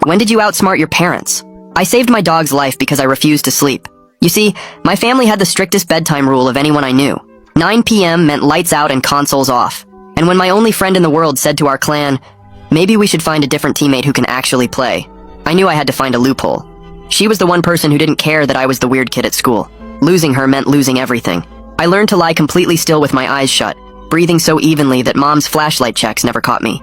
When did you outsmart your parents? I saved my dog's life because I refused to sleep. You see, my family had the strictest bedtime rule of anyone I knew. 9 p.m. meant lights out and consoles off. And when my only friend in the world said to our clan, maybe we should find a different teammate who can actually play, I knew I had to find a loophole. She was the one person who didn't care that I was the weird kid at school. Losing her meant losing everything. I learned to lie completely still with my eyes shut, breathing so evenly that Mom's flashlight checks never caught me.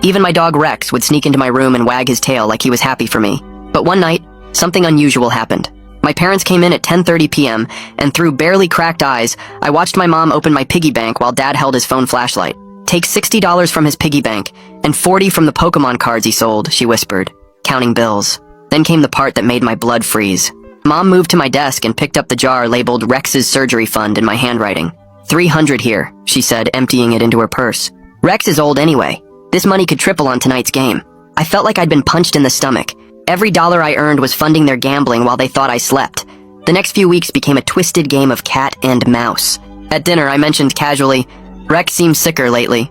Even my dog Rex would sneak into my room and wag his tail like he was happy for me. But one night, something unusual happened. My parents came in at 10:30 p.m., and through barely cracked eyes, I watched my mom open my piggy bank while Dad held his phone flashlight. Take $60 from his piggy bank, and 40 from the Pokemon cards he sold, she whispered, counting bills. Then came the part that made my blood freeze. Mom moved to my desk and picked up the jar labeled Rex's surgery fund in my handwriting. $300 here, she said, emptying it into her purse. Rex is old anyway. This money could triple on tonight's game. I felt like I'd been punched in the stomach. Every dollar I earned was funding their gambling while they thought I slept. The next few weeks became a twisted game of cat and mouse. At dinner, I mentioned casually, Rex seems sicker lately.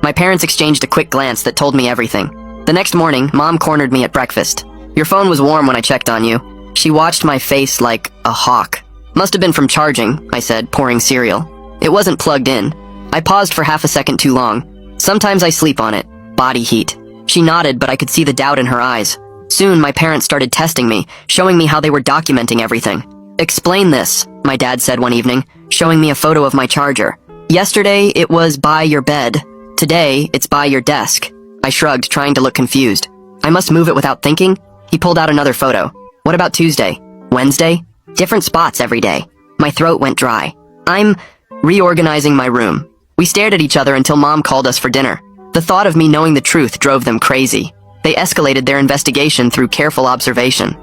My parents exchanged a quick glance that told me everything. The next morning, Mom cornered me at breakfast. Your phone was warm when I checked on you. She watched my face like a hawk. Must have been from charging, I said, pouring cereal. It wasn't plugged in. I paused for half a second too long. Sometimes I sleep on it. Body heat. She nodded, but I could see the doubt in her eyes. Soon, my parents started testing me, showing me how they were documenting everything. Explain this, my dad said one evening, showing me a photo of my charger. Yesterday, it was by your bed. Today, it's by your desk. I shrugged, trying to look confused. I must move it without thinking? He pulled out another photo. What about Tuesday? Wednesday? Different spots every day. My throat went dry. I'm reorganizing my room. We stared at each other until Mom called us for dinner. The thought of me knowing the truth drove them crazy. They escalated their investigation through careful observation.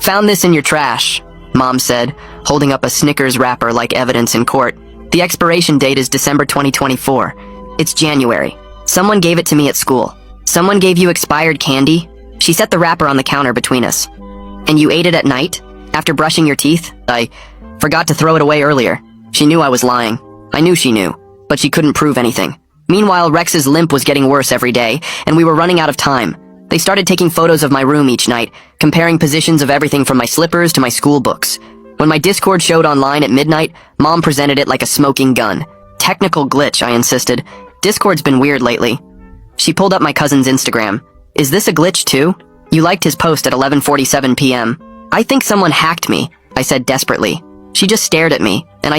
Found this in your trash, Mom said, holding up a Snickers wrapper like evidence in court. The expiration date is December 2024. It's January. Someone gave it to me at school. Someone gave you expired candy? She set the wrapper on the counter between us. And you ate it at night? After brushing your teeth? I forgot to throw it away earlier. She knew I was lying. I knew she knew, but she couldn't prove anything. Meanwhile, Rex's limp was getting worse every day, and we were running out of time. They started taking photos of my room each night, comparing positions of everything from my slippers to my school books. When my Discord showed online at midnight, Mom presented it like a smoking gun. Technical glitch, I insisted. Discord's been weird lately. She pulled up my cousin's Instagram. Is this a glitch too? You liked his post at 11:47 p.m. I think someone hacked me, I said desperately. She just stared at me, and I